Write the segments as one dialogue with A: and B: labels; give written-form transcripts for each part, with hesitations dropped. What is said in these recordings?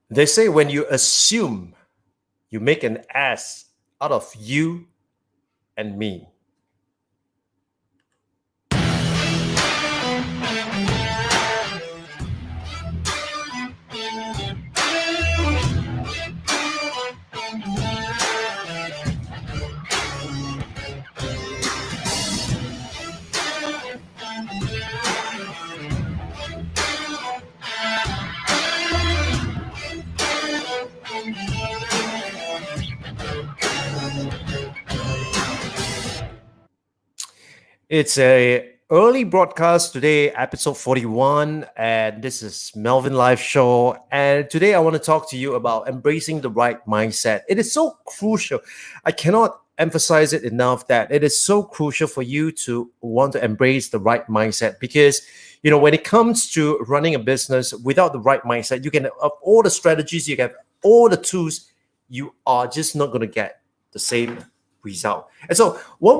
A: They say when you assume, you make an ass out of you and me. It's a early broadcast today, episode 41, and this is Melvin Live Show. And today I want to talk to you about embracing the right mindset. It is so crucial. I cannot emphasize it enough that it is so crucial for you to want to embrace the right mindset because when it comes to running a business without the right mindset, you can have all the strategies, you can have all the tools, you are just not going to get the same result. And so what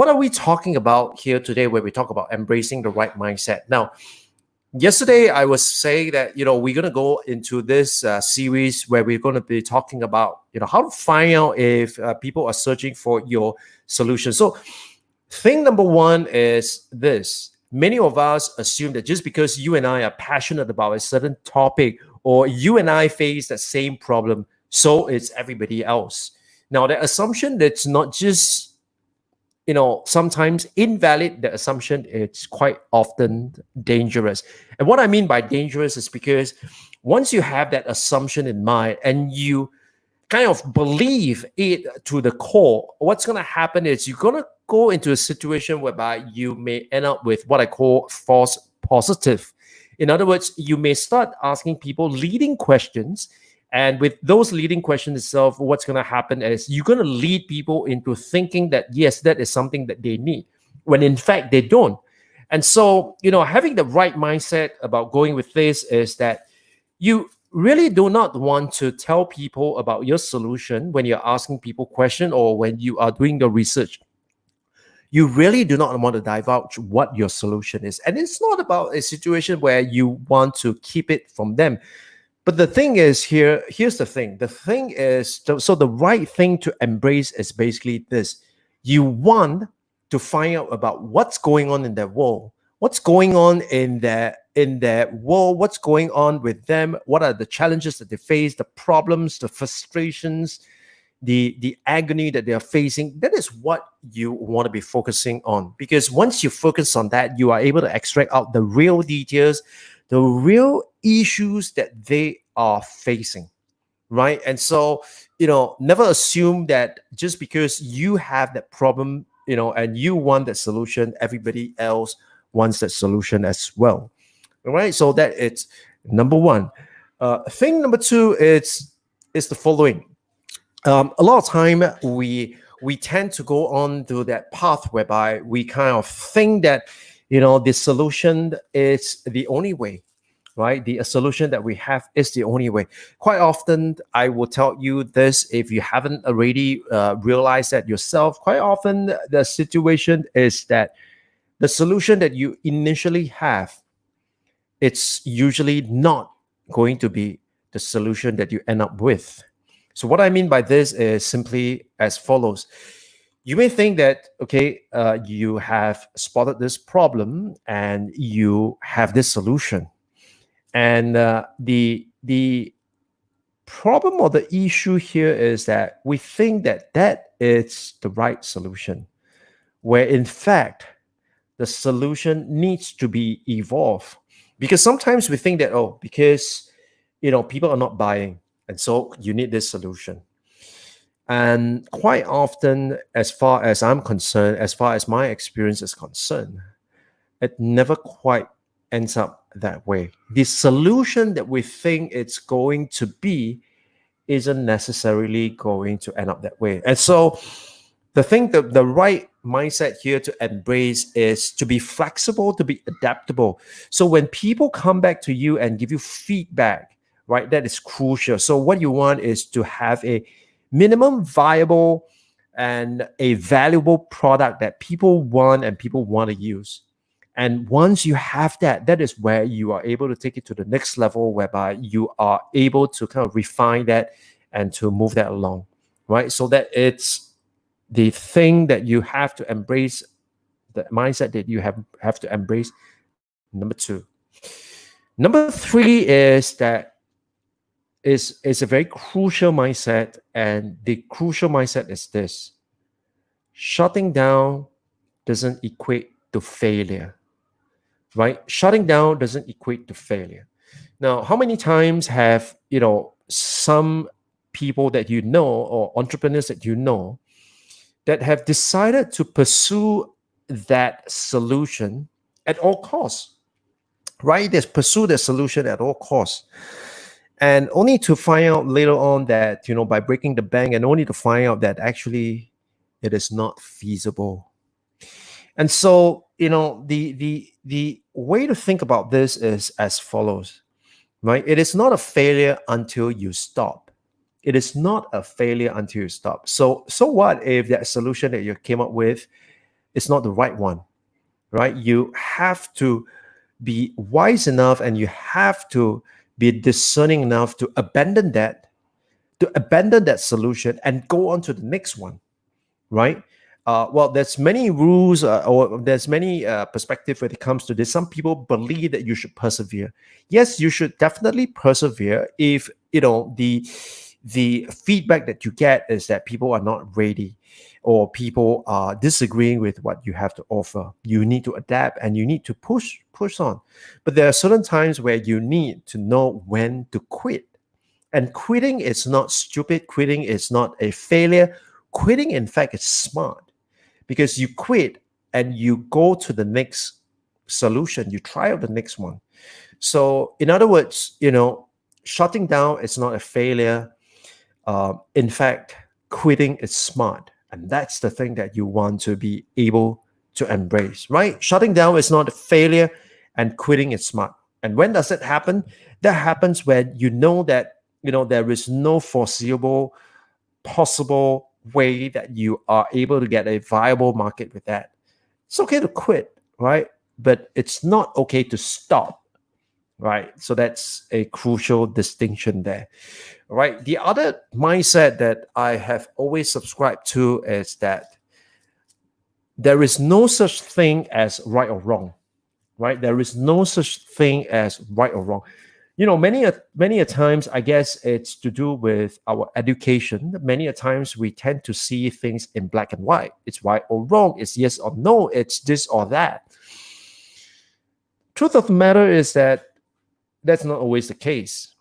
A: are we talking about here today when we talk about embracing the right mindset? Now, yesterday I was saying that we're going to go into this series where we're going to be talking about how to find out if people are searching for your solution. So thing number one is this: many of us assume that just because you and I are passionate about a certain topic, or you and I face the same problem, so it's everybody else. Now, the assumption that's not just, sometimes invalid, the assumption it's quite often dangerous. And what I mean by dangerous is because once you have that assumption in mind and you kind of believe it to the core, what's going to happen is you're going to go into a situation whereby you may end up with what I call false positive. In other words, you may start asking people leading questions. And with those leading questions itself, what's going to happen is you're going to lead people into thinking that, yes, that is something that they need, when in fact they don't. And so, having the right mindset about going with this is that you really do not want to tell people about your solution when you're asking people questions or when you are doing the research. You really do not want to divulge what your solution is. And it's not about a situation where you want to keep it from them. But the thing is here's the thing. The thing is, so the right thing to embrace is basically this. You want to find out about what's going on in their world, what's going on in their world, what's going on with them, what are the challenges that they face, the problems, the frustrations, the agony that they are facing. That is what you want to be focusing on. Because once you focus on that, you are able to extract out the real details, the real issues that they are facing, right? And so, never assume that just because you have that problem, and you want that solution, everybody else wants that solution as well, all right? So that it's number one. Thing number two is the following. A lot of time we tend to go on to that path whereby we kind of think that the solution is the only way, right? The solution that we have is the only way. Quite often, I will tell you this if you haven't already realized that yourself. Quite often, the situation is that the solution that you initially have, it's usually not going to be the solution that you end up with. So what I mean by this is simply as follows. You may think that, okay, you have spotted this problem and you have this solution. And the problem or the issue here is that we think that that is the right solution, where in fact, the solution needs to be evolved. Because sometimes we think that, oh, because, people are not buying, and so you need this solution. And quite often, as far as I'm concerned, as far as my experience is concerned, it never quite ends up that way. The solution that we think it's going to be isn't necessarily going to end up that way. And so the right mindset here to embrace is to be flexible, to be adaptable. So when people come back to you and give you feedback, right, that is crucial. So what you want is to have a minimum viable and a valuable product that people want and people want to use. And once you have that, that is where you are able to take it to the next level, whereby you are able to kind of refine that and to move that along, right? So that it's the thing that you have to embrace, the mindset that you have to embrace. Number two. Number three is that is a very crucial mindset, and the crucial mindset is this: shutting down doesn't equate to failure, right? Shutting down doesn't equate to failure. Now, how many times have some people that you know, or entrepreneurs that you know, that have decided to pursue that solution at all costs, right? They pursue the solution at all costs, and only to find out later on that by breaking the bank, and only to find out that actually it is not feasible. And so the way to think about this is as follows, right? It is not a failure until you stop. It is not a failure until you stop. So what if that solution that you came up with is not the right one, right? You have to be wise enough, and you have to be discerning enough to abandon that solution and go on to the next one, right? Well, there's many rules, or there's many perspective when it comes to this. Some people believe that you should persevere. Yes, you should definitely persevere if the feedback that you get is that people are not ready, or people are disagreeing with what you have to offer. You need to adapt, and you need to push on. But there are certain times where you need to know when to quit. And quitting is not stupid. Quitting is not a failure. Quitting, in fact, is smart, because you quit and you go to the next solution. You try out the next one. So, in other words, shutting down is not a failure. In fact, quitting is smart. And that's the thing that you want to be able to embrace, right? Shutting down is not a failure, and quitting is smart. And when does it happen? That happens when you know that, there is no foreseeable possible way that you are able to get a viable market with that. It's okay to quit, right? But it's not okay to stop, right? So that's a crucial distinction there, right? The other mindset that I have always subscribed to is that there is no such thing as right or wrong, right? There is no such thing as right or wrong. Many a times, I guess it's to do with our education. Many a times we tend to see things in black and white. It's right or wrong. It's yes or no. It's this or that. Truth of the matter is that that's not always the case.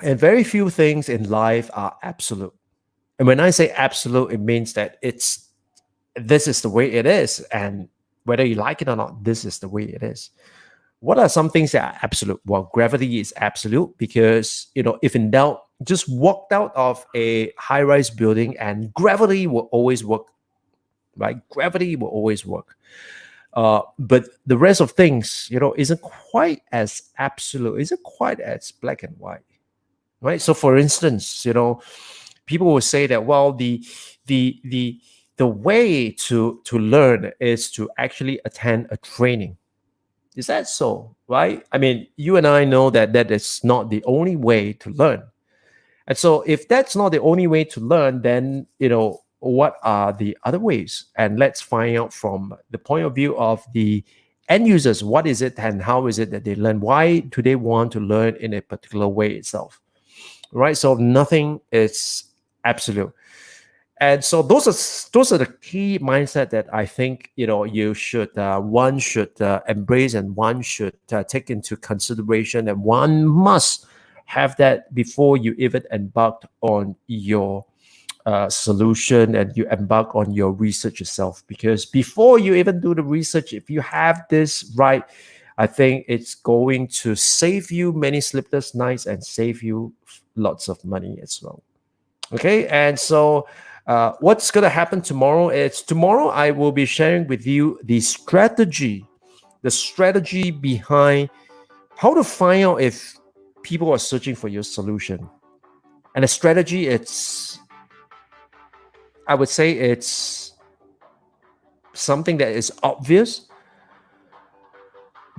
A: And very few things in life are absolute. And when I say absolute, it means that this is the way it is. And whether you like it or not, this is the way it is. What are some things that are absolute? Well, gravity is absolute, because, if in doubt, just walked out of a high-rise building and gravity will always work, right? Gravity will always work. But the rest of things, isn't quite as absolute, isn't quite as black and white, right? So, for instance, people will say that, well, the way to learn is to actually attend a training. Is that so? Right? I mean, you and I know that that is not the only way to learn. And so, if that's not the only way to learn, then, what are the other ways? And let's find out from the point of view of the end users, what is it and how is it that they learn? Why do they want to learn in a particular way itself? Right? So, nothing is absolute. And so those are the key mindset that I think you should one should embrace, and one should take into consideration, and one must have that before you even embark on your solution, and you embark on your research yourself. Because before you even do the research, if you have this right, I think it's going to save you many sleepless nights and save you lots of money as well. Okay, and so what's going to happen tomorrow is, tomorrow I will be sharing with you the strategy behind how to find out if people are searching for your solution. And the strategy, I would say it's something that is obvious,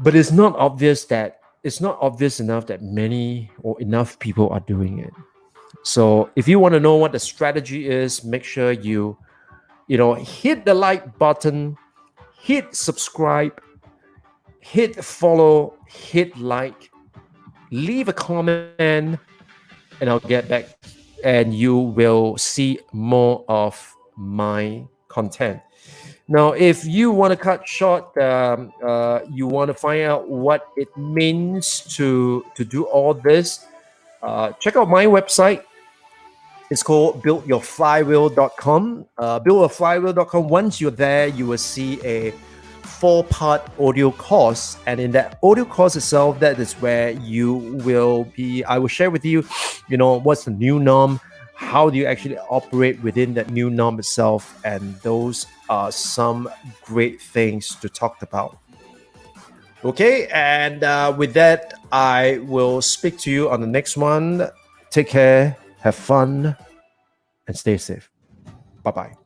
A: but it's not obvious enough that many or enough people are doing it. So if you want to know what the strategy is, make sure you hit the like button, hit subscribe, hit follow, hit like, leave a comment, and I'll get back and you will see more of my content. Now, if you want to cut short, you want to find out what it means to do all this, check out my website. It's called buildyourflywheel.com. Buildyourflywheel.com. Once you're there, you will see a 4-part audio course. And in that audio course itself, that is where I will share with you, what's the new norm, how do you actually operate within that new norm itself. And those are some great things to talk about. Okay, and with that, I will speak to you on the next one. Take care, have fun, and stay safe. Bye-bye.